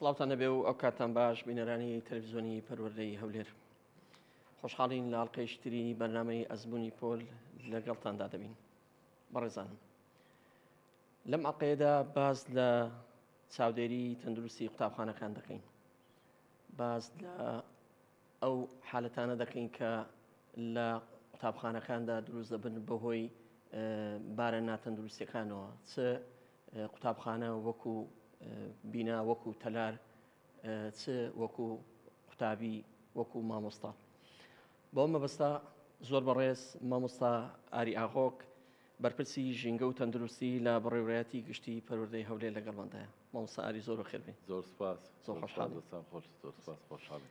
سڵاوتان نەبێ و ئەو کاتان باش بینەرانی تەلەڤیزیۆنی پەروەردەی هەولێر خۆشحاڵین لە ئەڵقەیشتری بەرنامەی ئەزموونی پۆل لەگەڵتاندا دەبین. بەڕێزانم، لەم ئەڵقەیەدا باز لە چاودێری تەندروستی قوتابخانەکان دەکەین، باز لە ئەو حالەتانە دەکەین کە لە قوتابخانەکاندا دروست دەبن بەهۆی بارە ناتەندروستیەکانەوە، چ قوتابخانە وەکو بینا وەکو تەلار، چ وەکو قوتابی وەکو مامۆستا. بۆ مەبەستا زۆر بەڕێز مامۆستا ئاری ئاغۆک بەرپرسی ژینگە و تەندروستی لە بەڕێوەبەری گشتی پەروەردەی هەولێر لەگەڵماندایە. مامۆستا ئاری زۆر بەخێربێ. زۆر سپاس. زۆر خۆشحاڵم. زۆر سپاس، خۆشحاڵم.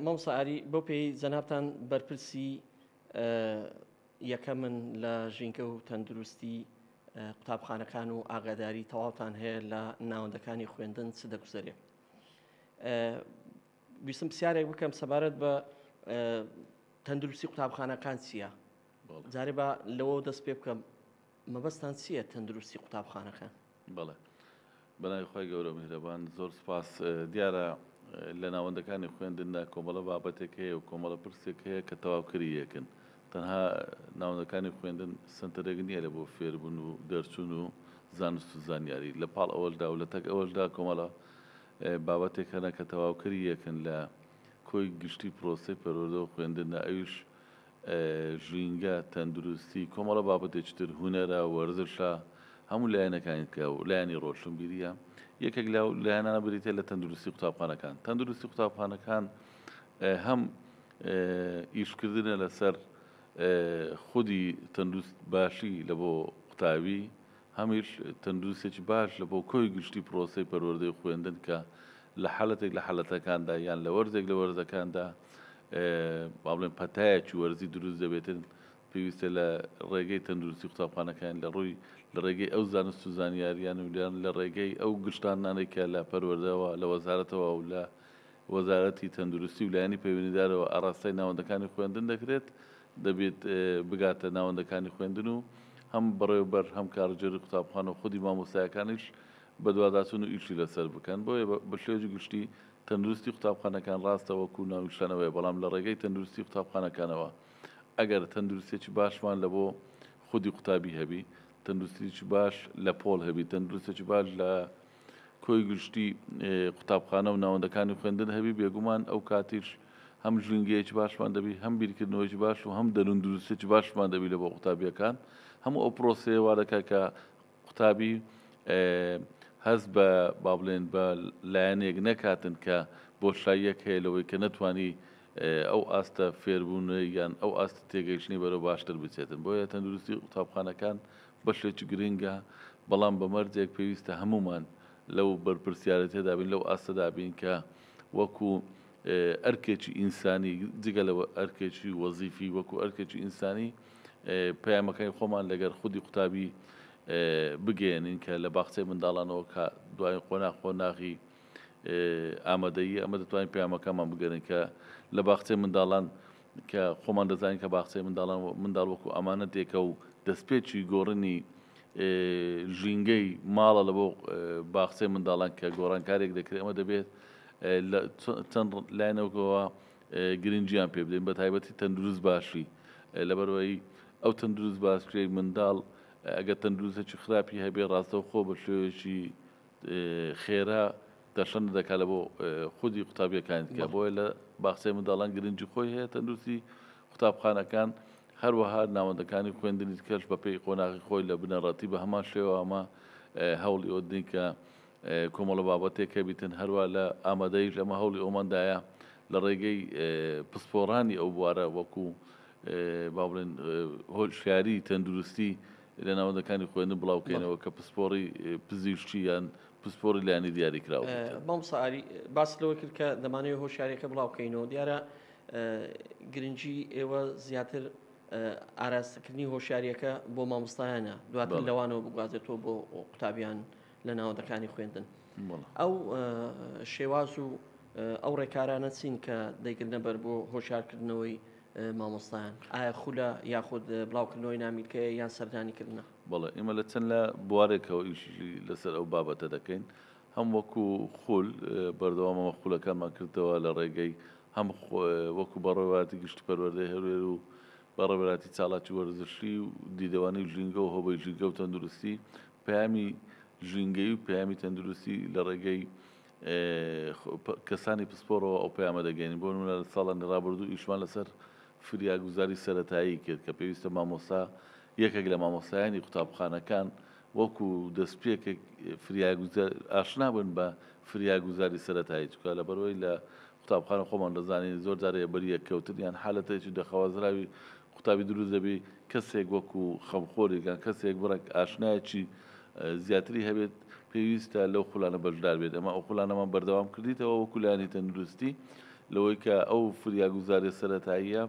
مامۆستا ئاری، بۆ پێی جەنابتان بەرپرسی یەکەمن لە ژینگە و تەندروستی قوتابخانەکان و ئاگاداری تەواوتان هەیە لە ناوەندەکانی خوێندن چ دەگوزارێ. ویستم پرسیارێک بکەم سەبارەت بە تەندروستی قوتابخانەکان چییە؟ جارێ بە لەوە دەست پێ بکەم، مەبەستان چییە تەندروستی قوتابخانەکان؟ بەڵێ، بەناوی خۆی گەورە میهرەبان، زۆر سپاس. دیارە لە ناوەندەکانی خوێندندا کۆمەڵە بابەتێک هەیە و کۆمەڵە پرسێک هەیە کە تەواوکەری یەکن. تەنها ناوەندەکانی خوێندن سنتەرێک نییە لە بۆ فێربوون و دەرچوون و زانست و زانیاری. لە پاڵ ئەوەشدا و لە تەک ئەوەشدا کۆمەڵە بابەتێک هەنە کە تەواوکەری یەکن لە کۆی گشتی پرۆسەی پەروەردە و خوێندنە. ئەویش ژینگە، تەندروستی، کۆمەڵە بابەتێکی تر، هونەرە، وەرزشە، هەموو لایەنەکانی کە و لایەنی ڕۆشنبیریە. یەکێک لەو لایەنانە بریتێ لە تەندروستی قوتابخانەکان. تەندروستی قوتابخانەکان هەم ئیشکردنە لەسەر خودی تەندروست باشی لە بۆ قوتابی، هەمیش تەندروستێکی باش لە بۆ کۆی گشتی پرۆسەی پەروەردەی خوێندن کە لە حالەتێک لە حالەتەکاندا یان لە وەرزێک لە وەرزەکاندا با بڵێن پەتایەکی وەرزی دروست دەبێتن، پێویستە لە ڕێگەی تەندروستی قوتابخانەکان لە ڕێگەی ئەو زانست و زانیاریان و لە ڕێگەی ئەو گشتانانەی کە لە پەروەردەوە لە وەزارەتەوە و لە وەزارەتی تەندروستی و لایەنی پەیوەندیدارەوە ئاڕاستەی ناوەندەکانی خوێندن دەکرێت، دەبێت بگاتە ناوەندەکانی خوێندن و هەم بەڕێوەبەر هەم کارژێری قوتابخانە و خودی مامۆستایەکانیش بە دوواداچوون و ئیشی لەسەر بکەن. بۆیە بە شێوەیەکی گشتی تەندروستی قوتابخانەکان ڕاستە وەکو ناویشتانەوەیە، بەڵام لە ڕێگەی تەندروستی قوتابخانەکانەوە ئەگەر تەندروستێکی باشمان لە بۆ خودی قوتابی هەبی، تەندروستێکی باش لە پۆل هەبی، تەندروستێکی باش لە کۆی گشتی قوتابخانە و ناوەندەکانی خوێندن هەبی، بێگومان ئەو کاتیش هەم ژینگەیەکی باشمان دەبی، هەم بیرکردنەوەیکی باش و هەم دەروندروستێکی باشمان دەبی لە بۆ قوتابیەکان. هەموو ئەو پرۆسەیە وا دەکات کە قوتابی هەست بە با بڵێن بە لایەنێک نەکاتن کە بۆشاییەک هەیە لەوەی کە نەتوانی ئەو ئاستە فێربوونە یان ئەو ئاستە تێگەیشتنی بەرەو باشتر بچێتن. بۆیە تەندروستی قوتابخانەکان بەشێکی گرنگە، بەڵام بە مەرجێک پێویستە هەمومان لەو بەرپرسیارەت تێدا بین، لەو ئاستەدا بین کە وەکو ئەرکێکی ئینسانی، جگە لە ئەرکێکی وەزیفی، وەکو ئەرکێکی ئینسانی پەیامەکەی خۆمان لەگەر خودی قوتابی بگەێنین کە لە باخچەی منداڵانەوە کە دوای قۆناغی ئامادەیی ئەمە دەتوانین پەیامەکەمان بگەێنین کە لە باخچەی منداڵان کە خۆمان دەزانین کە باخچەی منداڵ وەکو ئەمانەتێکە و دەستپێکی گۆڕنی ژینگەی ماڵە لە بۆ باخچەی منداڵان کە گۆڕانکارێک دەکرێت. ئەمە دەبێت چەند لایەنەوەکەوە گرنگیان پێ بدەین، بە تایبەتی تەندروست باشی، لەبەرەوەی ئەو تەندروست باشکرێی منداڵ ئەگەر تەندروستێکی خراپی هەبێ ڕاستەوخۆ بە شێوەیەکی خێرا دەشەن دەکات لە بۆ خودی قوتابیەکان کە بۆیە لە باخچەی منداڵان گرنگی خۆی هەیە. تەندروستی قوتابخانەکان هەروەها ناوەندەکانی خوێندنی کەش بەپێی قۆناغی خۆی لە بنەڕەتی بە هەمان شێوە ئەمە هەوڵی ئەوەدەین کە کۆمەڵە بابەتێک هەبیتن، هەروە لە ئامادەیش ئەمە هەوڵی ئەوماندایە لە ڕێگەی پسپۆڕانی ئەو بوارە وەکو با بڵێن هۆشیاری تەندروستی لە ناوەندەکانی خوێندن بڵاوکەینەوە کە پسپۆڕی پزیشکی یان پسپۆڕی لایەنی دیاری کراوە. مامۆستا ئاری باس لەوە کرد کە دەمانەوێت هۆشیاریەکە بڵاوکەینەوە. دیارە گرنگی ئێوە زیاتر ئاراستەکردنی هۆشیاریەکە بۆ مامۆستایانە، دواتر لەوانەوە بگوازێتەوە بۆ قوتابیان لە ناوەندەکانی خوێندن. ئەو شێواز و ئەو ڕێکارانە چین کە دەیکردنە بەر بۆ هۆشیارکردنەوەی مامۆستایان؟ ئایا خولە یاخود بڵاوکردنەوەی نامیلکەیە یان سەردانیکردنە؟ بەڵێ، ئێمە لە چەند لە بوارێکەوە ئیشی لەسەر ئەو بابەتە دەکەین. هەم وەکو خول بەردەوامەوە خولەکانمان کردەوە لە ڕێگەی هەم وەکو بەڕێوەتی گشتی پەروەردەی هەولێر و بەڕێوەتی چالاکی وەرزشی و دیدەوانی ژینگە و هۆبەی ژینگە و تەندروستی پەیامی ژینگەی و پەیامی تەندروستی لە ڕێگەی کەسانی پسپۆرەوە ئەو پەیامە دەگەین بۆ نمونە لە ساڵانی ڕابردوو ئیشمان لەسەر فریاگوزاری سەرەتایی کرد کە پێویستە مامۆستا یەکێک لە مامۆستایانی قوتابخانەکان وەکو دەستپێکێک ئاشنا بن بە فریاگوزاری سەرەتایی چکە لە بەرەوەی لە قوتابخانە خۆمان دەزانین زۆر جارەیە بەریە کەوتن یان حالەتێکی دەخەوازراوی قوتابی دروست دەبێت کەسێک وەکو خەمخۆرێکیان کەسێک بڕێک ئاشنایەکی زیاتری هەبێت پێویستە لەو خولانە بەشدار بێت ئەمە ئەو خولانەمان بەردەوام کردیتەوە وەکو لایەنی تەندروستی لەوەی کە ئەو فریاگوزاری سەرەتاییە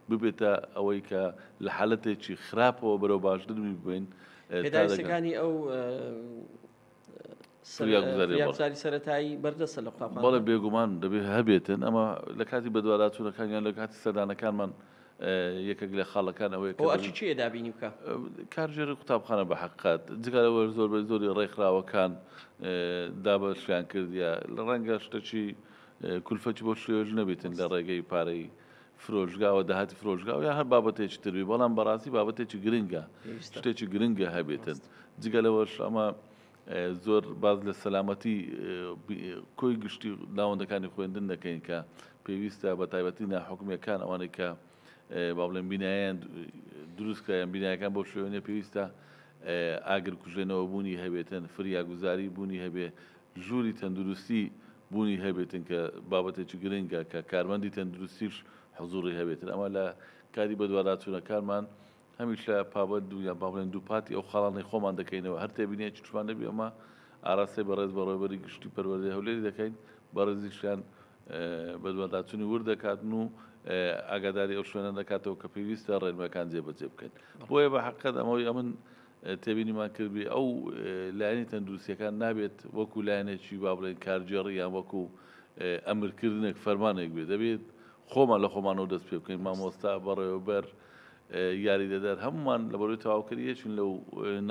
ببێتە ئەوەی کە لە حالەتێکی خراپەوە بەرەو باشتر ببین پێداویستەکانی ئەو فریاگوزاری سەرەتایی بەردەستە لە قوتابخانە بەڵێ بێگومان دەبێت هەبێتن ئەمە لە کاتی بەدواداچوونەکانیان لە کاتی سەردانەکانمان یەکێک لە خاڵەکان ئەوەیە ئەچی چیە دابینی بکە کارژێری قوتابخانە بە حقات جگەلەوە زۆر بە زۆری ڕێکخراوەکان دابەشیان کردیە لە ڕەنگە شتێکی کولفەتی بۆ شێژ نەبێتن لە ڕێگەی پارەی فرۆژگاوە داهاتی فرۆژگاو یا هەر بابەتێکی تربی بەڵام بەڕاستی بابەتێکی گرنگە شتێکی گرنگە هەبێتن جگەلەوەش ئەمە زۆر باز لە سەلامەتی کۆی گشتی ناوەندەکانی خوێندن دەکەین کە پێویستە بە تایبەتی ناحکومیەکان ئەوانەی کە با بڵێن بینایان دروستکەیان بینایەکان بۆ شوێنێ پێویستە ئاگر کوژێنەوە بوونی هەبێتن فریاگوزاری بوونی هەبێ ژووری تەندروستی بوونی هەبێتن کە بابەتێکی گرنگە کە کارمەندی تەندروستیش حضوری هەبێتن ئەمە لە کاری بەدواداچوونەکانمان هەمیش لە پابەت دو یا با بڵێن دووپاتی ئەو خاڵانەی خۆمان دەکەینەوە هەر تێبینێکی چمان دەبێ ئەمە ئاراستەی بەڕێز بەڕێوەبەری گشتی پەروەردەی هەولێری دەکەین بەڕێزیشیان بەدواداچوونی ور دەکاتن و ئاگاداری ئەو شوێنە دەکاتەوە کە پێویستە ڕێنمەکان جێبەجێ بکەین بۆیە بە حقیقەت ئەمەوەی ئەمن تێبینیمان کردبی ئەو لایەنی تەندروستیەکان نابێت وەکو لایەنێکی با بڵێن کارجێڕی یان وەکو ئەمرکردنێک فەرمانێک بێت دەبێت خۆمان لە خۆمانەوە دەست پێ بکەین مامۆستا بەڕێوەبەر یاریدەدار هەمومان لە بەروی تەواوکەریەکین لەو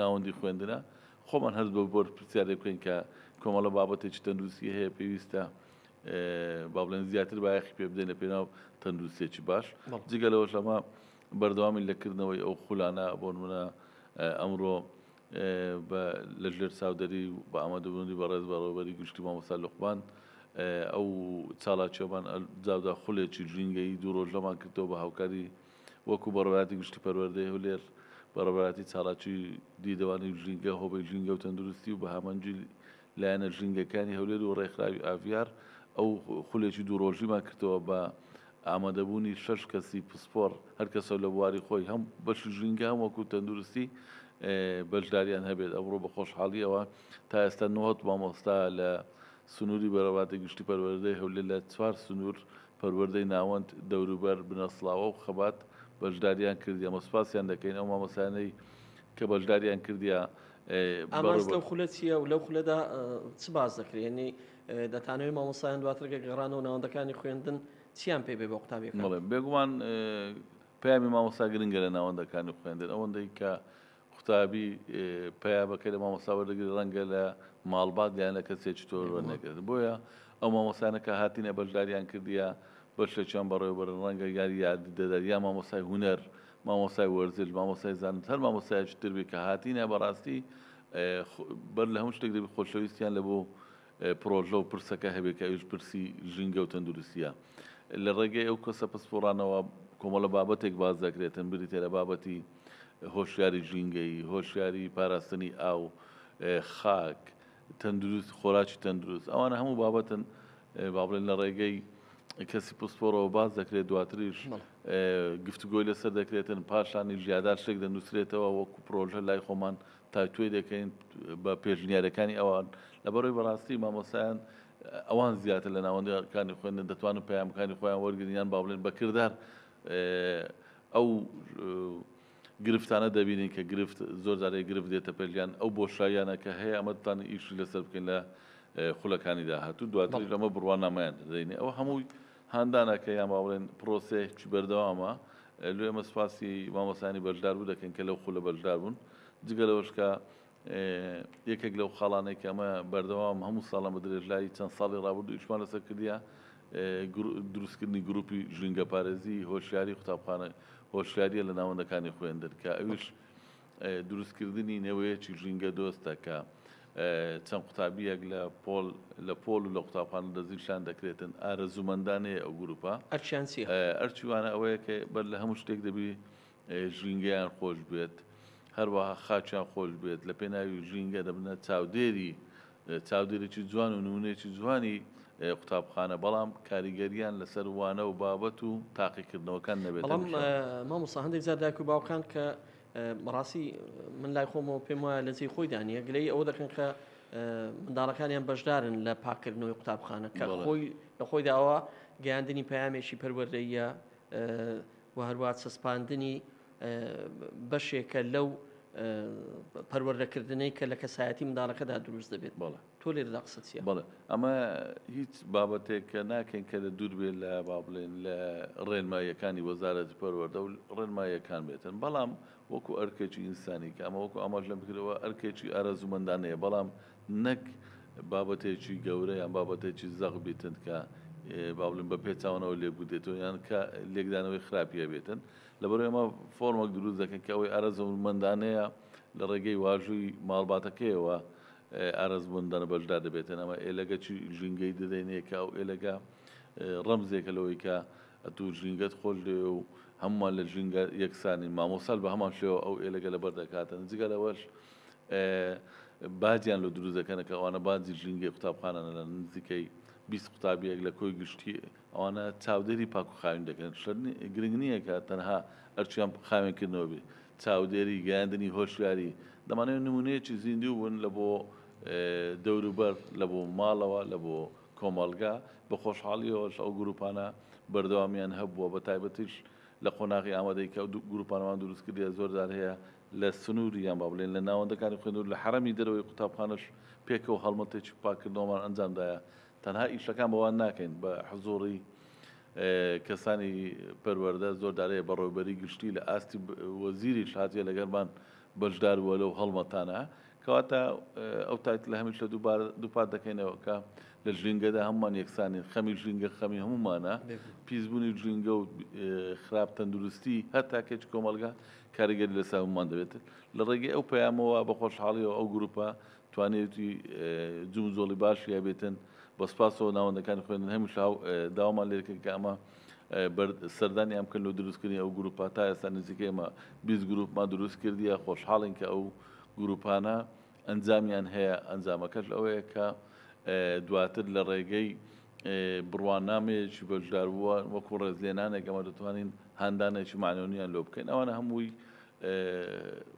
ناوەندی خوێندنە خۆمان هەست بە بۆر پرسیارێ بکەین کە کۆمەڵە بابەتێکی تەندروستی هەیە پێویستە با بڵێن زیاتر بایەخی پێ بدەین لە پێناو تەندروستێکی باش جگەلەوەش ئەمە بەردەوامی لەکردنەوەی ئەو خولانە بۆ نمونە ئەمڕۆ لە ژێر چاودەری بە ئامادەبوونی بەڕێز بەڕێوەبەری گشتی مامۆستا لوقمان ئەو چالاکیەمان جاودا خولێکی ژینگەی دوو ڕۆژ لەمان کردەوە بە هاوکاری وەکو بەڕێوەتی گشتی پەروەردەی هەولێر بەڕێوەتی چالاکی دیدەوانی ژینگە هۆبەی ژینگە و تەندروستی و بە هامەنجی لایەنە ژینگەکانی هەولێر و ڕێکخراوی ئاڤیار ئەو خولێکی دوو ڕۆژیمان کردەوە بە ئامادەبوونی 6 کەسی پسپۆر هەر کەسە لە بواری خۆی هەم بەشی ژینگە هەم وەکو تەندروستی بەشداریان هەبێت ئەمڕۆ بە خۆشحاڵیەوە تا ئێستا 90 مامۆستا لە سنووری بەڕێوەتی گشتی پەروەردەی هەولێر لە 4 سنوور پەروەردەی ناوەند دەوروبەر بنەسڵاوە و خەبات بەشداریان کردی ئەمە سوپاسیان دەکەین ئەو مامۆستایانەی کە بەشداریان کردیە ئاماز لەو خولە چییە و لەو خولەدا چ باز دەکرێت یعنی دەتانەوەی مامۆستایان دواترگە گەڕانەوە ناوەندەکانی خوێندن چیان پێ بێ بۆ قوتابیەکان بێگومان پەیامی مامۆستا گرنگە لە ناوەندەکانی خوێندن ئەوەندەی کە قوتابی پەیامەکەی لە مامۆستا وەردەگری ڕەنگە لە ماڵبات یان لە کەسێکی تۆ وەرنەگرێت بۆیە ئەو مامۆستایانەکە هاتینە بەشداریان کردیە بەشێکیان بەڕێوەبەرن ڕەنگە یاری یاریدەدار یا مامۆستای هونەر مامۆستای وەرزش مامۆستای زانست هەر مامۆستایەکی تر بێت کە هاتینە بەڕاستی بەر لە هەموو شتێک دەبێت خۆشەویستیان لە بۆ پرۆژە و پرسەکە هەبێت کە ئەوش پرسی ژینگە و تەندروستیە لە ڕێگەی ئەو کەسە پسپۆڕانەوە کۆمەڵە بابەتێک باز دەکرێتن بریتێ لە بابەتی هۆشیاری ژینگەی هۆشیاری پاراستنی ئاو خاک تەندروست خۆراکی تەندروست ئەوانە هەموو بابەتن با بڵێن لە ڕێگەی کەسی پسپۆرەوە باز دەکرێت دواتریش گفتوگۆی لەسەر دەکرێتن پاشانی ژیادار شتێک دەنووسرێتەوە وەکو پرۆژە لای خۆمان تاکتوێ دەکەین بە پێشنیارەکانی ئەوان لەبەرەوەی بەڕاستی مامۆستایان ئەوان زیاتر لە ناوەندەکانی خوێندن دەتوانن پەیامەکانی خۆیان وەرگرتیان با بڵێن بەکردار ئەو گرفتانە دەبینین کە گرفت زۆر جارێک گرفت دێتە پێلیان ئەو بۆشاییانە کە هەیە ئەمە دەتوانن ئیشی لەسەر بکەین لە خولەکانی داهاتوو دواتر لەمە بڕوانامەیان دەدەینێ ئەوە هەمووی هاندانەکە یان با بڵێن پرۆسەیەکی بەردەوامە لێ ئێمە سوپاسی مامۆستایانی بەشدار بوو دەکەین کە لەو خولە بەشدار بوون جگەلەوەش کە یەکێک لەو خاڵانەی کە ئەمە بەردەوام هەموو ساڵان بە درێژایی چەند ساڵی ڕابردوو ئیشمان لەسەر کردیا دروستکردنی گروپی ژینگە پارێزی هۆشیاری قوتابخانە هۆشیاریە لە ناوەندەکانی خوێندن کە ئەوش دروستکردنی نەوەیەکی ژینگە دۆستە کە چەند قوتابیەک لە پۆل و لە قوتابخانە دەزیشان دەکرێتن ئارەزوومەندانەیە ئەو گروپە ئەرچیوانە ئەوەیە کە بەر لە هەموو شتێک دەبی ژینگەیان خۆش بێت هەروەها خاچیان خۆش بێت لە پێناوی ژینگە دەبنە چاودێرێکی جوان و نمونەیەکی جوانی قوتابخانە بەڵام کاریگەریان لەسەر وانە و بابەت و تاقیکردنەوەکان نەبێت بەڵام مامۆستا هەندێک جار دایک و باوکان کە بەڕاستی من لای خۆمەوە پێم وایە لەجێی خۆی دانیە گلەی ئەوە دەکەن کە منداڵەکانیان بەشدارن لە پاکردنەوەی قوتابخانە کە لە خۆی داوە گەیاندنی پەیامێکی پەروەردەیە و هەروە سەسپاندنی بەشێکە لەو پەروەردەکردنەی کە لە کەسایەتی منداڵەکەدا دروست دەبێت بەڵێ تۆ لێرەدا قسەت چییە؟ بەڵێ ئەمە هیچ بابەتێک کە ناکەین کە لە دوور بێت لە با بڵێن لە ڕێنماییەکانی وەزارەتی پەروەردە و ڕێنماییەکان بێتن بەڵام وەکو ئەرکێکی ئینسانی کە ئەمە وەکو ئاماژ لەم بکرەوە ئەرکێکی ئارەزوومەندانەیە بەڵام نەک بابەتێکی گەورە یان بابەتێکی زەق بێتن کە با بڵێن بە پێچاوانەوە لێ بودێتەوە یان کە لێکدانەوەی خراپیە بێتن لەبەرەوەی ئەمە فۆرمێک دروست دەکەن کە ئەوەی ئارەزوومەندانەیە لە ڕێگەی واژووی ماڵباتەکەیەوە ئارەزوومەندانە بەشدار دەبێتن ئەمە ئێلەگەی ژینگەی دەدەینەیە کە ئەو ئێلەگە ڕەمزێکە لەوەی کە ئەتوو ژینگەت خۆش لێ و هەمومان لە ژینگە یەکسانی مامۆسال بە هەمان شێوە ئەو ئێلەگە لەبەر دەکاتن جگە لەوەش باجیان لە دروست دەکەنە کە ئەوانە باجی ژینگەی قوتابخانەنە لە نزیکەی 20 قوتابیەک لە کۆی گشتی ئەوانە چاودێری پاک و خاوین دەکەن گرنگ نییە کە تەنها ئەرچیان خاوێنکردنەوە بێت چاودێری گەیاندنی هۆشیاری دەمانێت نمونەیەکی زیندوو بوون لە بۆ دەوروبەر لە بۆ ماڵەوە لە بۆ کۆمەڵگا بە خۆشحاڵیەوەش ئەو گروپانە بەردەوامیان هەبووە بە تایبەتیش لە قۆناغی ئامادەی کە گروپانەوان دروستکردی زۆردار هەیە لە سنووری یان با بڵێن لە ناوەندەکانی خوێندور لە حرەمی دەرەوەی قوتابخانەش پێکەوە هەڵمەتێکی پاکردنەوەمان ئەنجامدایە تەنها ئیشەکان بەوان ناکەین بە حزوڕی کەسانی پەروەردە زۆردارەیە بە ڕێوەبەری گشتی لە ئاستی وەزیری هاتیە لەگەڵمان بەشدار بووە لەو هەڵمەتانە کەواتە ئەو تایت لە هەمیش لە دووپات دەکەینەوە کە لە ژینگەدا هەمومان یەکسانی خەمی ژینگە خەمی هەمومانە پیسبوونی ژینگە و خراپ تەندروستی هەر تاکێکی کۆمەلگا کاریگەری لەسەر هەمومان دەبێت لە ڕێگەی ئەو پەیامەوە بە خۆشحاڵیەوە ئەو گروپە توانێتی جوزۆڵی باشی هەبێتن بە سپاسەوە ناوەندەکانی خوێندن هەمیش داوامان لێرکرد کە ئەمە سەردانی ئەم کردن و دروستکردنی ئەو گروپە تا ئێستا نزیکەی ئێمە 20 گروپمان دروست کردیە خۆشحاڵین کە ئەو گروپانە ئەنجامیان هەیە ئەنجامەکەش ئەوەیە کە دواتر لە ڕێگەی بڕوانامەیەکی بەشدار بووە وەکو ڕێزلێنانێک ئەمە دەتوانین هاندانێکی معنەویان لۆ بکەین ئەوانە هەمووی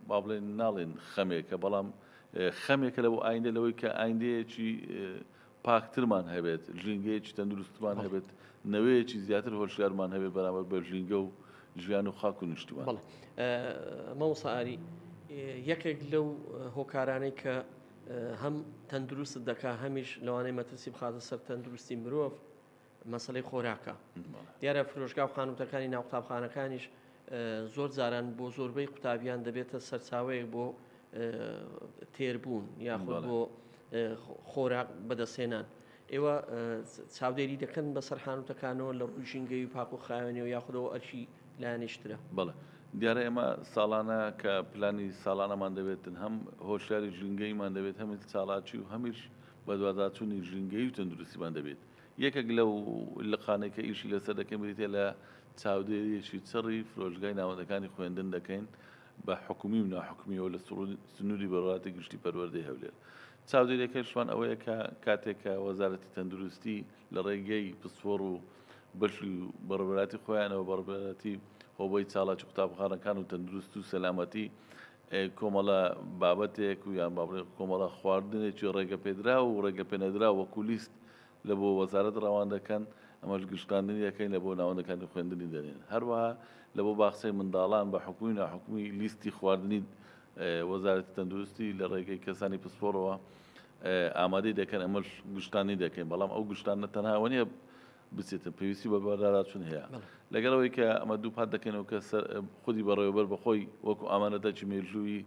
با بڵێن ناڵێن خەمێکە بەڵام خەمێکە لە بۆ ئایندە لەوەی کە ئایندەیەکی پاکترمان هەبێت ژینگەیەکی تەندروستمان هەبێت نەوەیەکی زیاتر هۆشیارمان هەبێت بەرامبەر بە ژینگە و ژیان و خاک و نیشتیمان. مامۆستا ئاری یەکێک لەو هۆکارانەی کە هەم تەندروست دەکا هەمیش لەوانەیە مەترسی بخاتە سەر تەندروستی مرۆڤ مەسەلەی خۆراکە دیارە فرۆشگا و خانوتەکانی ناو قوتابخانەکانیش زۆر جاران بۆ زۆربەی قوتابیان دەبێتە سەرچاوەیەک بۆ تێربوون یاخود بۆ خۆراک بەدەستێنان ئێوە چاودێری دەکەن بەسەر خانوتەکانەوە لە ڕووی ژینگەی و پاک و خاوێنەوە یاخودەوە ئەرچی لایەنیشترە بەڵێ دیارە ئێمە ساڵانە کە پلانی ساڵانەمان دەبێتن هەم هۆشیاری ژینگەیمان دەبێت هەمی چاڵاچی و هەمیش بە دوواداچوونی ژینگەی و تەندروستیمان دەبێت یەکێک لەو لقانێک کە ئیشی لەسەر دەکەین بریتێ لە چاودێریەکی چڕی فرۆشگای ناوەندەکانی خوێندن دەکەین بە حکومی و ناحکمیەوە لە سنووری بەڕاتی گشتی پەروەردەی هەولێر چاودێریەکەشوان ئەوەیە کە کاتێکە وەزارەتی تەندروستی لە ڕێگەی پسپۆڕ و بەشی بەڕێوەبەراتی خۆیانەوە بەڕێوەبەراتی هۆبەی چاڵاکی قوتابخانەکان و تەندروست و سەلامەتی کۆمەڵە بابەتێک و یان کۆمەڵە خواردنێکی ڕێگە پێدرا و ڕێگە پێنەدرا وەکو لیست لە بۆ وەزارەت ڕەوان دەکەن ئەمەش گشتاندنی دەکەین لە بۆ ناوەندەکانی خوێندنی دەنێن هەروەها لە بۆ باخچەی منداڵان بە حکومی ناحکومی لیستی خواردنی وەزارەتی تەندروستی لە ڕێگەی کەسانی پسپۆڕەوە ئامادەی دەکەن ئەمەش گشتانی دەکەین بەڵام ئەو گشتانە تەنها وەنیە بچێتن پێویستی بە بەرداراچون هەیە لەگەڵەوەی کە ئەمە دووپات دەکەنەوە کە خودی بەڕێوەبەر بەخۆی وەکو ئامانەتەکی مێژووی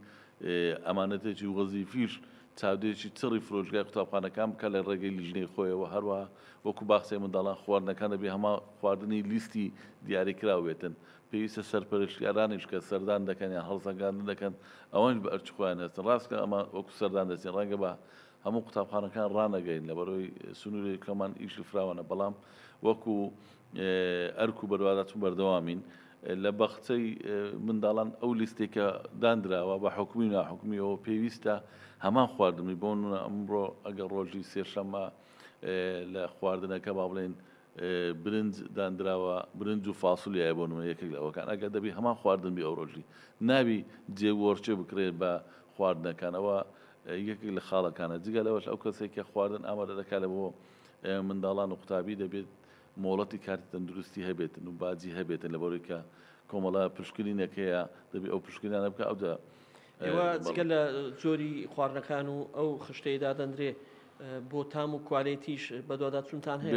ئەمانەتێکی وەزیفیش چاودێکی چڕی فرۆژگای قوتابخانەکان بکە لە ڕێگەی لیژنەی خۆیەوە هەروە وەکو باخچەی منداڵان خواردنەکان دەبێ هەما خواردنی لیستی دیاریکراوێتن پێویستە سەرپەرشتیارانیش کە سەردان دەکەن یان هەڵسەنگاندن دەکەن ئەوەش بە ئەرچ خۆیان هەستن ڕاستکە ئەمە وەکو سەردان دەچێن ڕەنگە بە هەموو قوتابخانەکان ڕانەگەین لەبەرەوەی سنووری کەمان ئیشی فراوانە بەڵام وەکو ئەرک و بەرواداچوون بەردەوامین لە بەخچەی منداڵان ئەو لیستێکە دانراوە بە حکومی ناحکومیەوە پێویستە هەمان خواردنی بۆ ئەمڕۆ ئەگەر ڕۆژی سێشەممە لە خواردنەکە با بڵێن برنج دانراوە برنج و فاسولیایە بۆ نمونە یەکێک لەوەکان ئەگەر دەبی هەمان خواردنبی ئەو ڕۆژی ناوی جێوەرچێ بکرێت بە خواردنەکانەوە یەکێک لە خاڵەکانە جگە لەوەش ئەو کەسێکە خواردن ئامادە دەکات لە بۆ منداڵان و قوتابی دەبێت مۆڵەتی کاتی تەندروستی هەبێتن و باجی هەبێتن لە بەڕێ کە کۆمەڵە پشکنینەکەیە دەبێت ئەو پشکنیانە بکە ئەودا ئێوە جگە لە جۆری خواردنەکان و ئەو خشتەیەدا دەندرێ بۆ تام و کوالێتیش بەدووادا چونتان هەیە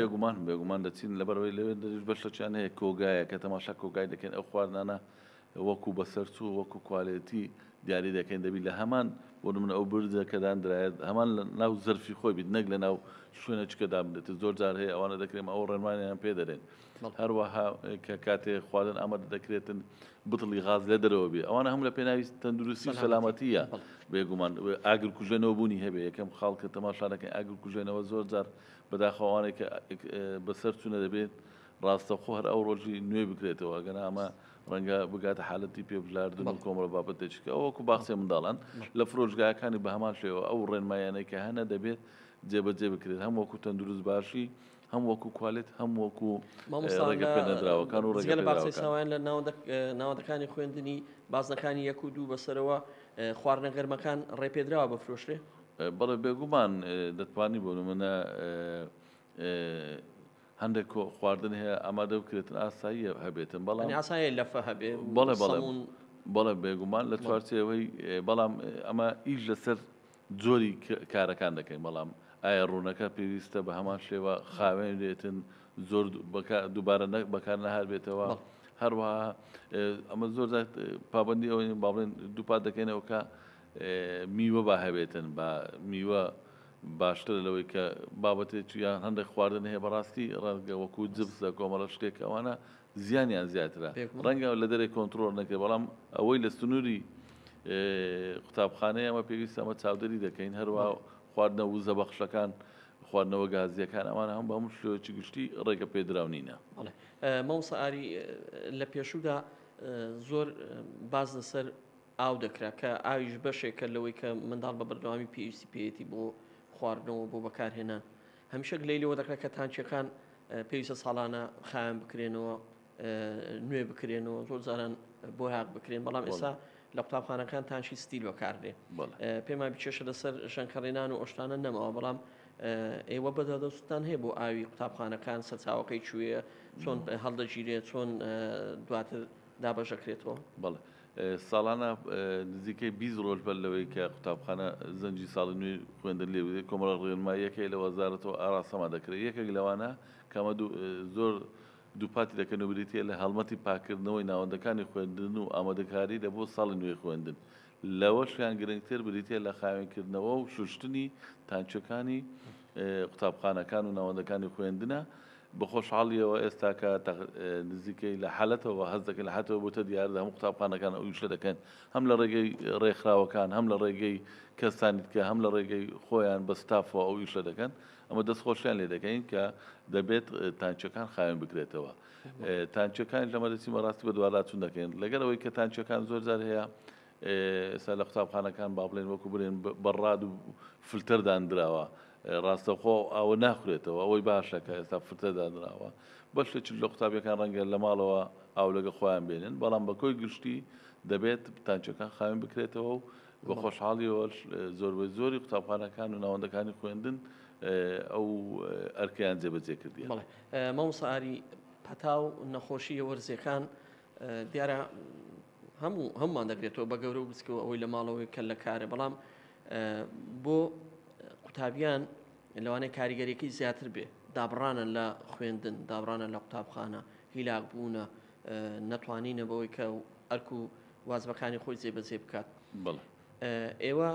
بێگومان دەچین لەبەرەوەی لەوێ بەشەچیان هەیە کۆگایە کە تەماشا کۆگای دەکەن ئەو خواردنانە وەکو بەسەرچوو وەکو کوالێتی دیاری دەکەین دەبی لە هەمان بۆ من ئەو بردە کە دانرایەت هەمان لە ناو زەرفی خۆی بیت نەک لە ناو شوێنە چکەدا بدێت زۆر جار هەیە ئەوانە دەکرێن ئەو ڕێنمانیان پێ دەرێن هەروەها کە کاتێ خواردن ئامادە دەکرێتن بتڵی غاز لە دەرەوە بێ ئەوانە هەم لە پێناوی تەندروستی سەلامەتیە بێگومان ئاگر کوژێنەوە بوونی هەبێ یەکەم خاڵکە تەماشانەکەی ئاگر کوژێنەوە زۆر جار بەداخەوانێک کە بەسەر چوونە دەبێت ڕاستەخۆ هەر ئەو ڕۆژی نوێ بکرێتەوە گەنا ئەمە ڕەنگە بگاتە حالەتی پێبژاردن و کۆمەڵە بابەتێککە ئەوەکو باخچێ منداڵان لە فرۆژگایەکانی بە هەمان شێوە ئەو ڕێنمایانەی کە هەنە دەبێت جێبەجێ بکرێت هەم وەکو تەندروست باشی هەم وەکو کوالێت هەم وەکو ڕێگە پێنەدراوەکان و ڕێگە لە باخچەی ساوایان لە ناوەندەکانی خوێندنی بازنەکانی یەک و دوو بەسەرەوە خواردنە گەرمەکان ڕێپێدراوە بەفرۆشرێ بەڵێ بێگومان دەتوانی بۆ نمونە هەندێک خواردن هەیە ئامادە بکرێتن ئاساییە هەبێتن بەڵام ئاسایە لەفە هەبێ بەڵێ بێگومان لە چوارچێەوەی بەڵام ئەمە ئیش لەسەر جۆری کارەکان دەکەین بەڵام ئایا ڕوونەکە پێویستە بە هەمان شێوە خاوێن دێتن زۆر دووبارە بەکار نەهار بێتەوە هەروەها ئەمە زۆر پابندی ئەوەی با بڵێن دووپات دەکەینەوە کە میوە با هەبێتن بە میوە باشتر لەوەی کە بابەتێکی یان هەندێک خواردن هەیە بەڕاستی ڕەنگە وەکو جبس لە کۆمەڵە شتێک ئەوانە زیانیان زیاترە ڕەنگە لە دەرێ کۆنتترۆل نەکرێت بەڵام ئەوەی لە سنووری قوتابخانەیە ئەمە پێویستە ئەمە چاودەری دەکەین هەروە خواردنە وزە بەخشەکان خواردنەوە گازیەکان ئەوانە هەم بە هەموو شێوەیەکی گشتی ڕێگە پێدراونینە مامۆستا ئاری لە پێشوودا زۆر باز لەسەر ئاو دەکرا کە ئاویش بەشێکە لەوەی کە منداڵ بە بەردەوامی پێویستی پێێتی بۆ خواردنەوە بۆ بەکارهێنان هەمیشە لەیلەوە دەکرێت کە تانچەکان پێویستە ساڵانە خایان بکرێنەوە نوێ بکرێنەوە زۆر جاران بۆ هاق بکرێن بەڵام ئێستا لە قوتابخانەکان تانشی ستیل بەکاردێ پێما بچێشە لەسەر شەنکەڕێنان و ئۆشتانە نەمەوە بەڵام ئێوە بەدەدەستان هەیە بۆ ئاوی قوتابخانەکان سەرچاوەکەی کوێیە چۆن هەڵدەگیرێت چۆن دواتر دابەژەکرێتەوە بەڵێ ساڵانە نزیکەی 20 ڕۆژ بەر لەوەی کە قوتابخانە زەنجی ساڵی نوێ خوێندن لێ بدێت کۆمەڵە ڕێنماییەکەی لە وەزارەتەوە ئاراسەما دەکرێت یەکێک لەوانە کەمە زۆر دووپاتی دەکەن و بریتە لە هەڵمەتی پاکردنەوەی ناوەندەکانی خوێندن و ئامادەکاری لە بۆ ساڵی نوێ خوێندن لەوەشیان گرنگتر بریتە لە خاوێنکردنەوە و شوشتنی تانچەکانی قوتابخانەکان و ناوەندەکانی خوێندنە بەخۆشحاڵیەوە ئێستا کە نزیکەی لە حالەتەوە هەز دەکەن لە حاتەوە بۆتە دیارە هەموو قوتابخانەکان ئەو شە دەکەن هەم لە ڕێگەی ڕێکخراوەکان هەم لە ڕێگەی کەسانیت کە هەم لە ڕێگەی خۆیان بە ستافەوە ئەو ئیشە دەکەن ئەمە دەستخۆشیان لێ دەکەین کە دەبێت تانچەکان خاوێن بکرێتەوە تانچەکان لەمە دەچی بەڕاستی بە دوواداچوون دەکەین لەگەرەوەی کە تانچەکان زۆر جار هەیە ئێستا لە قوتابخانەکان با بڵێن وەکو برێن بەڕاد و فلتەر دانراوە ڕاستەخۆ ئەوە ناخورێتەوە ئەوەی باشەکە ئێستا فرتە دانراوە بەشێکی لە قوتابیەکان ڕەنگە لە ماڵەوە ئاو لەگە خۆیان بێنن بەڵام بە کۆی گشتی دەبێت تانچەکان خاوێن بکرێتەوە و بە خۆشحاڵیەوەش زۆربەی زۆری قوتابخانەکان و ناوەندەکانی خوێندن ئەو ئەرکیان جێبەجێ کردی مامۆستا ئاری پەتاو نەخۆشیە وەرزیەکان دیارە هەمومان دەگرێتەوە بە گەورە و بچکەوە ئەوەی لە ماڵەوەی کە لە کارە بەڵام بۆ قوتابیان لەوانەیە کاریگەریەکەی زیاتر بێ دابڕانە لە خوێندن دابڕانە لە قوتابخانە هیلاک بوونە نەتوانینە بەوەی کە ئەرک و وازبەکانی خۆی جێبەجێ بکات ئێوە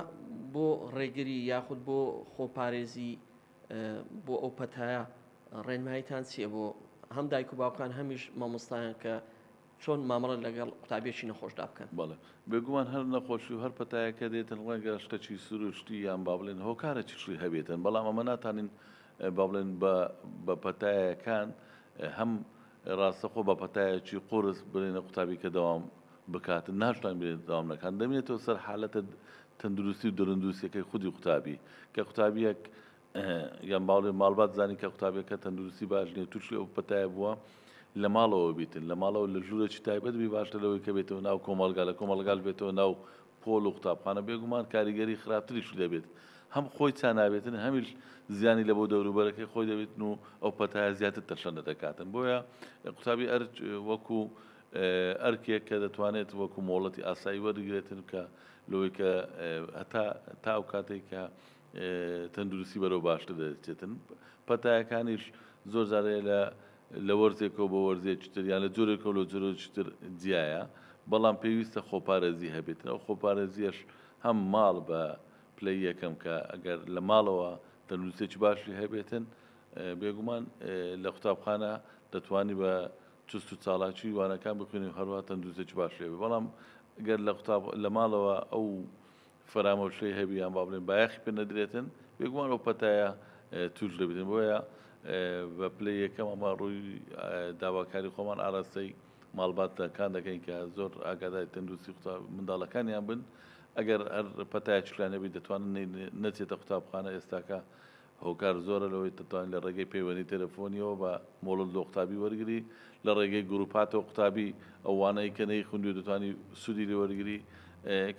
بۆ ڕێگری یاخود بۆ خۆپارێزی بۆ ئەو پەتایە ڕێنماییتان چییە بۆ هەم دایک و باوکان هەمیش مامۆستایان کە چۆن مامەڵە لەگەڵ قوتابیەکی نەخۆشدا بکەن؟ بەڵێ بێگومان هەر نەخۆشی و هەر پەتایەکە دێتن ڕەنگە شتێکی سروشتی یان با بڵێن هۆکارێکیشی هەبێتن، بەڵام ئەمە ناتانین با بڵێن بە پەتایەکان هەم ڕاستەخۆ بە پەتایەکی قورس بڵێنە قوتابی کە دەوام بکاتن ناشتان بێت داوام نەکان دەمێتەوە سەر حالەتە تەندروستی و دەرەندوسیەکەی خودی قوتابی کە قوتابیەک یان باڵێ ماڵبات زانی کە قوتابیەکە تەندروستی باش نیە تووشی ئەو پەتایە بووە لە ماڵەوە بیتن لە ماڵەوە لە ژوورێکی تایبەت بی باشتر لەوەی کە بێتەوە ناو کۆمەڵگا لە کۆمەڵگال بێتەوە ناو پۆل و قوتابخانە بێگومان کاریگەری خراپتریش دەبێت هەم خۆی چانابێتن هەمیش زیانی لە بۆ دەوروبەرەکەی خۆی دەبێتن و ئەو پەتایە زیاتر تەشەنە دەکاتن بۆیە قوتابی ئەرج وەکو ئەرکێک کە دەتوانێت وەکو مۆڵەتی ئاسایی وەرگێتن کە لەوەی کە هەتا تا ئەو کاتێک کە تەندروستی بەرەو باشتر دەچێتن پەتایەکانیش زۆر جارەیە لە وەرزێکەوە بە وەرزێکی تر یان لە جۆرێکەوە لە جۆرێکی تر جیایە بەڵام پێویستە خۆپارێزی هەبێتن ئەو خۆپارێزیەش هەم ماڵ بە پلەی یەکەم کە ئەگەر لە ماڵەوە تەندروستێکی باشی هەبێتن بێگومان لە قوتابخانە دەتوانی بە چست و چالاکی وانەکان بخوێنی و هەروە تەندروستێکی باش هەبێت بەڵام گەر لە ماڵەوە ئەو فەرامۆشەی هەبی یان با بڵێن بایەخی پێ نەدرێتن بێگومان ئەو پەتایە توش دەبێتن بۆیە بە پلەی یەکەم ئەمە ڕووی داواکاری خۆمان ئاراستەی ماڵباتەکان دەکەین کە زۆر ئاگاداری تەندروستی منداڵەکانیان بن ئەگەر هەر پەتایەکیان هەبی دەتوانن نەچێتە قوتابخانە ئێستاکە هۆکار زۆرە لەوەی دەتوانین لە ڕێگەی پەیوەندی تەلەفۆنیەوە بە مۆڵەت لە قوتابی وەرگری لە ڕێگەی گروپاتەوە قوتابی ئەوانەی کە نەی خوندی و دەتوانی سوودی لێ وەرگری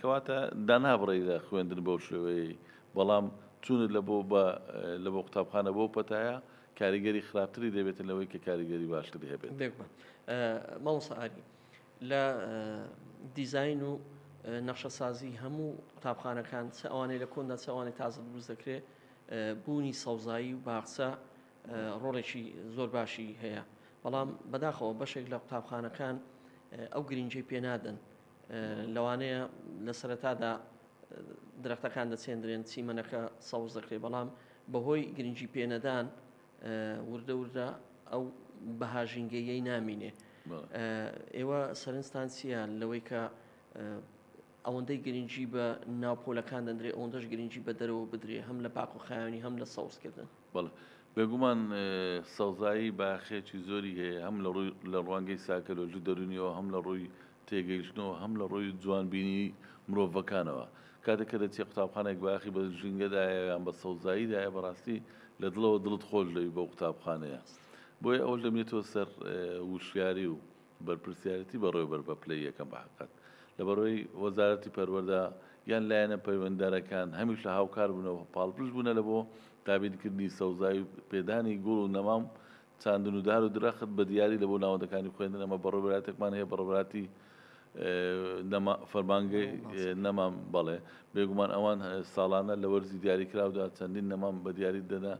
کەواتە دانابڕێ لە خوێندن بەو شێوەیە بەڵام چونت لە بۆ قوتابخانە بۆ پەتایە کاریگەری خراپتری دەبێتن لەوەی کە کاریگەری باشتری هەبێت بێگومان مامۆستا ئاری لە دیزاین و نەخشەسازی هەموو قوتابخانەکان چ ئەوانەی لە کۆندا چ ئەوانەی تازە دروست دەکرێت بوونی سەوزایی و باخچە ڕۆڵێکی زۆر باشی هەیە بەڵام بەداخەوە بەشێک لە قوتابخانەکان ئەو گرنگی پێنادەن لەوانەیە لە سەرەتادا درەختەکان دەچێندرێن چیمەنەکە سەوز دەکرێت بەڵام بەهۆی گرنگی پێنەدان وردە وردە ئەو بەهاژینگەیەی نامینێ ئێوە سەرنجتان چییە لەوەی کە ئەوەندەی گرنگی بە ناوپۆلەکان دەندرێت ئەوەندەش گرنگی بە دەرەوە بدرێ هەم لە پاک و خایانی هەم لە سەوزکردن بەڵێ بێگومان سەوزایی باخێکی زۆری هەیە هەم لە ڕوانگەی ساکەلۆژی دەرونیەوە هەم لە ڕووی تێگەیشتنەوە هەم لە ڕووی جوانبینی مرۆڤەکانەوە کاتێک کە دەچێت قوتابخانێک باخی بە ژینگەدایە یان بە سەوزاییدایە بەڕاستی لە دڵەوە دڵت خۆش دەوی بە قوتابخانەیە بۆیە ئەوە دەمێتەوە سەر وشیاری و بەرپرسیارەتی بەڕێوەبەر بە پلەی یەکەم بەحقیقەت لەبەرەوەی وەزارەتی پەروەردە یان لایەنە پەیوەنددارەکان هەمیش لە هاوکار بوونەوە پاڵپشت بوونە لە بۆ دابینکردنی سەوزایی و پێدانی گوڵ و نەمام چاندن و دار و درەخت بە دیاری لە بۆ ناوەندەکانی خوێندن ئەمە بەڕێوەبەراتێکمان هەیە بەڕێوەبەراتی فەرمانگەی نەمام بەڵێ بێگومان ئەوان ساڵانە لە وەرزی دیاریکراودا چەندین نەمام بە دیاری دەنا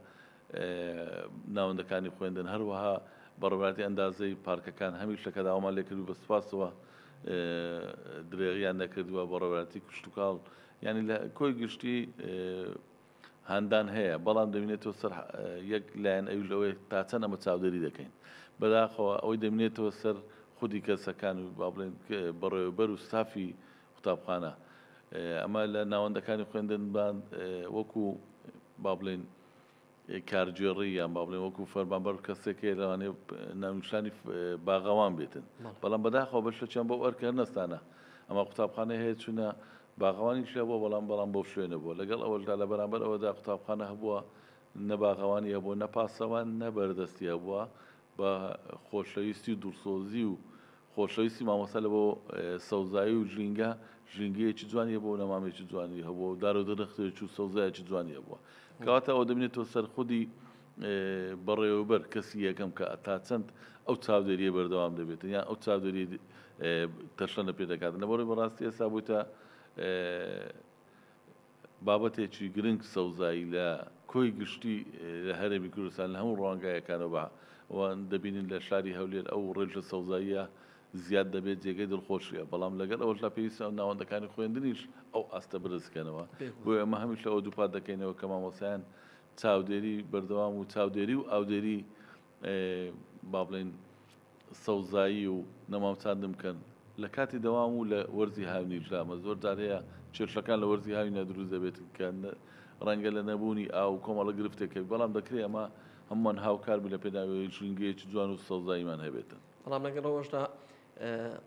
ناوەندەکانی خوێندن هەروەها بەڕێوەبەراتی ئەندازەی پارکەکان هەمیش لە کەداوەمان لێکردو بە سوپاسەوە درێغیان نەکردووە بەڕێوەبەراتی کشتتوکاڵ ینی لە کۆی گشتی هەندان هەیە بەڵام دەبینێتەوە سەر یەک لایەن ئەو لەوەی تا چەند ئەمە چاودێری دەکەین بەداخەوە ئەوەی دەبینێتەوە سەر خودی کەسەکان و با بڵێن بەڕێوەبەر و ستافی قوتابخانە ئەمە لە ناوەندەکانی خوێندنبان وەکو با بڵێن کارگوێڕی یان با بڵێن وەکو فەرمانبەر کەسێکێ لەوانێ ناونیشانی باغەوان بێتن بەڵام بەداخەوە بەش لە چەند بۆ ئەرکە نەستانە ئەمە قوتابخانە هەیە چونە باغەوانیش هەبووە بەڵام بۆ شوێنە بووە لەگەڵ ئەوەشدا لە بەرامبەر ئەوەدا قوتابخانە هەبووە نە باغەوانی هەبووە نە پاسەوان نە بەردەستی هەبووە بە خۆشەویستی و دوورسۆزی و خۆشەویستی مامۆستا لە بۆ سەوزایی و ژینگەیەکی جوانی بۆ نەمامێکی جوانی هەبووە و دار و دەرەختێکی و سەوزایەکی جوانی هەبووە کەواتە ئەوە دەبینێتەوە سەر خودی بەڕێوەبەر کەسی یەکەم کە تا چەند ئەو چاودێریە بەردەوام دەبێتن یان ئەو چاودێری تەشەنە پێ دەکاتن لەبەرەوەی بەڕاستی ئێستا بوویتە بابەتێکی گرنگ سەوزایی لە کۆی گشتی لە هەرێمی کوردستان لە هەموو ڕوانگایەکانەوە ئەوان دەبینین لە شاری هەولێر ئەو ڕێژە سەوزاییە زیاد دەبێت جێگەی دڵخۆشیە بەڵام لەگەر ئەوەشدا پێویستە ناوەندەکانی خوێندنیش ئەو ئەستە برزکەنەوە بۆ ئەمە هەمیش لە ئەو دووپات دەکەینەوە کە مامۆسایان چاودێری بەردەوام و چاودێری و ئاودێری با بڵێن سەوزایی و نەمامچاندن بکەن لە کاتی دەوام و لە وەرزی هاوینیشدا ئەمە زۆر جار هەیە کێشەکان لە وەرزی هاوینە دروست دەبێت کە ڕەنگە لە نەبوونی ئاو کۆمەڵە گرفتێکەوە بەڵام دەکرێت ئەمە هەمووان هاوکار بن لە پێداوی ژینگەیەکی جوان و سەوزاییمان هەبێتن بەڵام لەگەڵەوەشدا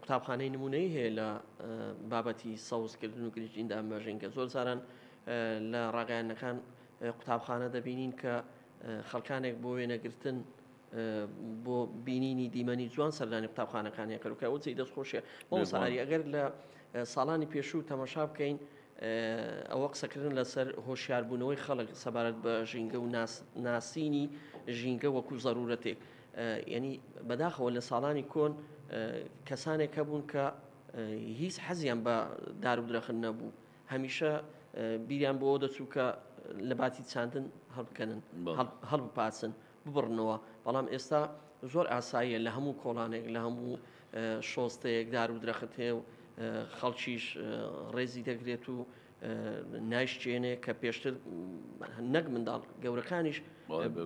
قوتابخانەی نمونەی هەیە لە بابەتی سەوزکردن و گرنجیندا ئەم ژینگە زۆر جاران لە ڕاگەیانەکان قوتابخانە دەبینین کە خەڵکانێک بۆ وێنەگرتن بۆ بینینی دیمەنی جوان سەردانی قوتابخانەکانی کەروکە ئەو جێی دەستخۆشیە مۆساری ئەگەر لە ساڵانی پێشوو تەماشا بکەین ئەوە قسەکردن لەسەر هۆشیاربوونەوەی خەڵک سەبارەت بە ژینگە و ناسینی ژینگە وەکو زەرورەتێک یعنی بەداخەوە لە ساڵانی کۆن کەسانێک هەبوون کە هیچ حەزیان بە دار و درەخت نەبوو هەمیشە بیریان بۆ دەچوو کە لە باتی چاندن هەڵبکەنن هەڵبپاسن ببڕنەوە بەڵام ئێستا زۆر ئاساییە لە هەموو کۆڵانێک لە هەموو شۆستەیەک دار و درەخت هەیە و خەڵکیش ڕێزی دەگرێت و نایشتێنێ کە پێشتر نەک منداڵ گەورەکانیش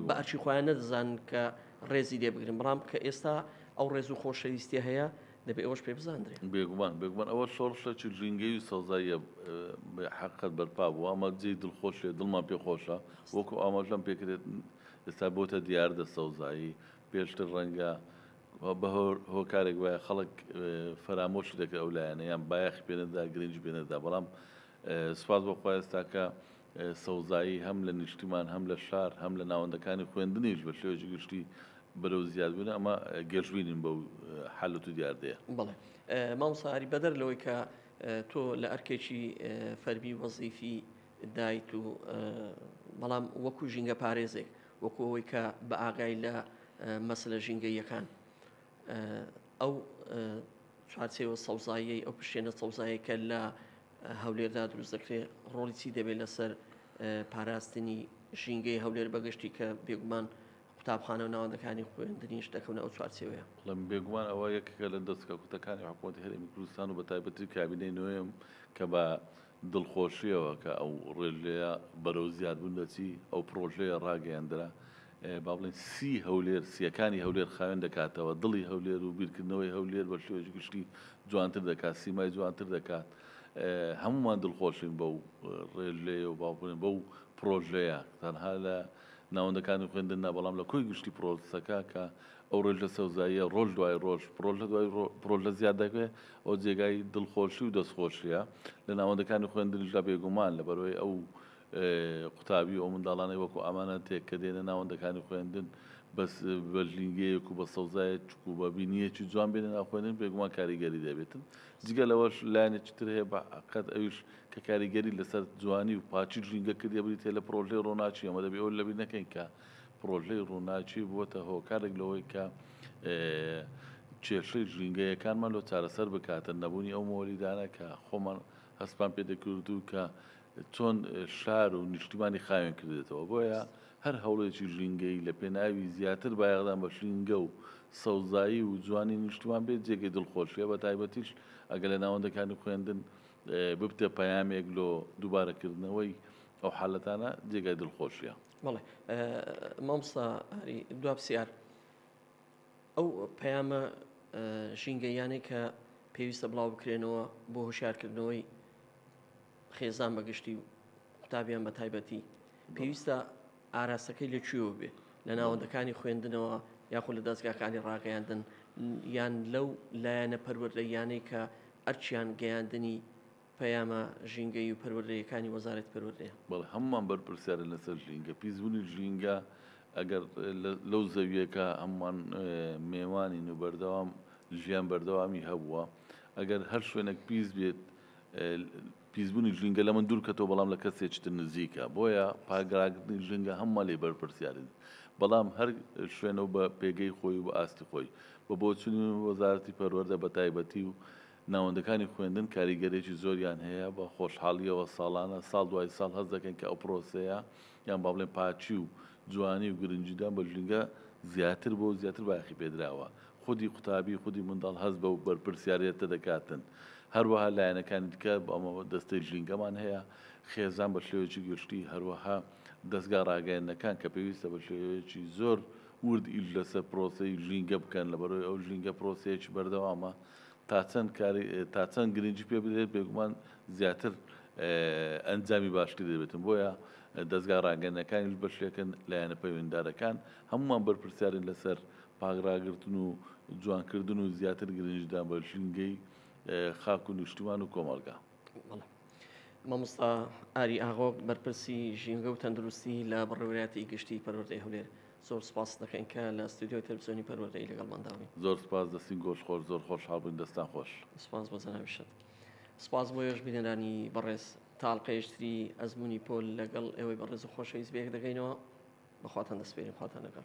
بە ئەرچی خۆیان نەدەزانن کە ڕێزی لێ بگرن بەڵام کە ئێستا ئەو ڕێز و خۆشەویستی هەیە دەبێت ئەوەش پێ بزاندرێت بێگومان ئەوە شۆڕشەی ژینگەی و سەوزاییە حقیقەت بەرپا بوو ئەمە جێی دڵخۆشێ دڵمان پێخۆشە وەکو ئاماژەم پێکرێت ئێستا بۆتە دیاردە سەوزایی پێشتر ڕەنگە بە هۆکارێک وایە خەڵک فەرامۆش دەکرێت ئەو لایەنە یان بایەخی پێنەدا گرنج پێنەدا بەڵام سوپاس بۆخوا ئێستاکە سەوزایی هەم لە نیشتیمان هەم لە شار هەم لە ناوەندەکانی خوێندنیش بە شێوەیەکی گشتی بەرەو زیادبوون ئەمە گەشتبینین بەو حالەت و دیاردەیە بڵێ مامۆستا بەدەر لەوەی کە تۆ لە ئەرکێکی فەرمی وەزیفی دایت و بەڵام وەکو ژینگە پارێزێک وەکو ئەوەی کە بە ئاگای لە مەسلە ژینگەیەکان ئەو چوارچێوە سەوزایی ئەو پشتێنە سەوزاییەکە لە هەولێردا دروست دەکرێت ڕۆڵی چی دەبێت لەسەر پاراستنی ژینگەی هەولێر بەگشتی کە بێگومان قوتابخانە و ناوەندەکانی خوێندنیش دەکەونە ئەو چوارچێوەیە بەڵام بێگومان ئەوە یەکێکە لە دەستکەوتەکانی حکوومەتی هەرێمی کوردستان و بە تایبەتی کابینەی نوێم کە بە دڵخۆشیەوە کە ئەو ڕێژەیە بەرەو زیادبوون دەچی ئەو پرۆژەیە ڕاگەیاندرا با بڵێن هەولێر سیەکانی هەولێر خاوێن دەکاتەوە دڵی هەولێر و بیرکردنەوەی هەولێر بە شێوەیەکی گشتی جوانتر دەکات سیمای جوانتر دەکات هەمومان دڵخۆشین بەو ڕێژەیە و باڵێن بەو پرۆژەیە تەنها لە ناوەندەکانی خوێندننا بەڵام لە کۆی گشتی پرۆسەکە کە ئەو ڕێژە سەوزاییە ڕۆژ دوای ڕۆژ پرۆژە دوای پرۆژە زیاد دەکوێت ئەو جێگای دڵخۆشی و دەستخۆشیە لە ناوەندەکانی خوێندنیشدا بێگومان لەبەرەوەی ئەو قوتابی ئەو منداڵانەی وەکو ئامانەتێک کە دێنە ناوەندەکانی خوێندن بەس بە ژینگەیەک و بە سەوزایەک و بە بینیەکی جوان بێنە ناوخوێندن بێگومان کاریگەری دەبێتن جگە لەوەش لایەنێکی تر هەیە بەقەت ئەویش کە کاریگەری لەسەر جوانی و پاچی ژینگە کردی بریتێ لە پرۆژەی ڕۆناچی ئەمە دەبێت ئەو لەبیر نەکەین کە پرۆژەی ڕووناچی بووەتە هۆکارێک لەوەی کە کێشەی ژینگەیەکانمان لۆ چارەسەر بکاتە نەبوونی ئەو مۆلیدانە کە خۆمان هەستمان پێدەکرد و کە چۆن شار و نیشتیمانی خاوێن کردێتەوە بۆیە هەر هەوڵێکی ژینگەی لە پێناوی زیاتر بایەغدان بە ژینگە و سەوزایی و جوانی نیشتیمان بێت جێگەی دڵخۆشیە بە تایبەتیش ئەگە لە ناوەندەکانی خوێندن ببتە پەیامێک لۆ دووبارەکردنەوەی ئەو حالەتانە جێگای دڵخۆشیە بەڵێ مامۆستا دو پرسیار ئەو پەیامە ژینگەیانەی کە پێویستە بڵاو بکرێنەوە بۆ هۆشیارکردنەوەی خێزان بەگشتی و قوتابیان بە تایبەتی پێویستە ئاراستەکەی لەکوێوە بێ لە ناوەندەکانی خوێندنەوە یاخود لە دەستگاکانی ڕاگەیاندن یان لەو لایەنە پەروەردەیانەی کە ئەرچیان گەیاندنی پەیامە ژینگەی و پەروەردەیەکانی وەزارەتی پەروەردەیە بەڵێ هەمومان بەرپرسیارە لەسەر ژینگە پیسبوونی ژینگە ئەگەر لەو زەویەکە هەمومان میێوانین و بەردەوام ژیان بەردەوامی هەبووە ئەگەر هەر شوێنێک پیس بێت پیسبوونی ژینگە لە من دوورکەتەوە بەڵام لە کەسێکتر نزیکە بۆیە پاگراکردنی ژینگە هەمومان لێ بەرپرسیارن بەڵام هەر شوێنەوە بە پێگەی خۆی و بە ئاستی خۆی بە بۆچوونی وەزارەتی پەروەردە بە تایبەتی و ناوەندەکانی خوێندن کاریگەرێکی زۆریان هەیە بە خۆشحاڵیەوە ساڵانە ساڵ دوای ساڵ هەست دەکەن کە ئەو پرۆسەیە یان با بڵێن پاچی و جوانی و گرنجیدان بە ژینگە زیاتر بۆ زیاتر باخی پێدراوە خودی قوتابی خودی منداڵ هەست بە و بەرپرسیارەتە دەکاتن هەروەها لایەنەکانی دیکە ئەمە دەستەی ژینگەمان هەیە خێزان بە شێوەیەکی گشتی هەروەها دەستگا ڕاگەیەنەکان کە پێویستە بە شێوەیەکی زۆر ورد ئیش لەسەر پرۆسی ژینگە بکەن لەبەرەوەی ئەو ژینگە پرۆسەیەکی بەردەوامە تا چەند گرنگی پێ بدرێت بێگومان زیاتر ئەنجامی باشتری دەبێتن بۆیە دەستگا ڕاگەیەنەکانی بەشێکن لایەنە پەیوەنددارەکان هەمومان بەرپرسیارین لەسەر پاگراگرتن و جوانکردن و زیاتر گرنگدان بە ژینگەی خاک و نیشتیوان و کۆمەڵگا. مامۆستا ئاری ئاغۆک بەرپرسی ژینگە و تەندروستی لە بەڕێوەبەری گشتی پەروەردەی هەولێر زۆر سپاس دەکەین کە لە استودیۆی تەلەڤیزیۆنی پەروەردەی لەگەڵمانداوین. زۆر سپاس دەستین گۆش خۆش زۆر خۆشحاڵ بووین دەستان خۆش. سپاس بۆ جەنابیشت. سپاس بۆ یۆش بینەرانی بەڕێز تاڵقەیشتری ئەزمموی پۆل لەگەڵ ئێوەی بەڕێز و خۆشەویست بێک دەگەینەوە بەخواتان دەسپێرین خواتان لەگەڵ.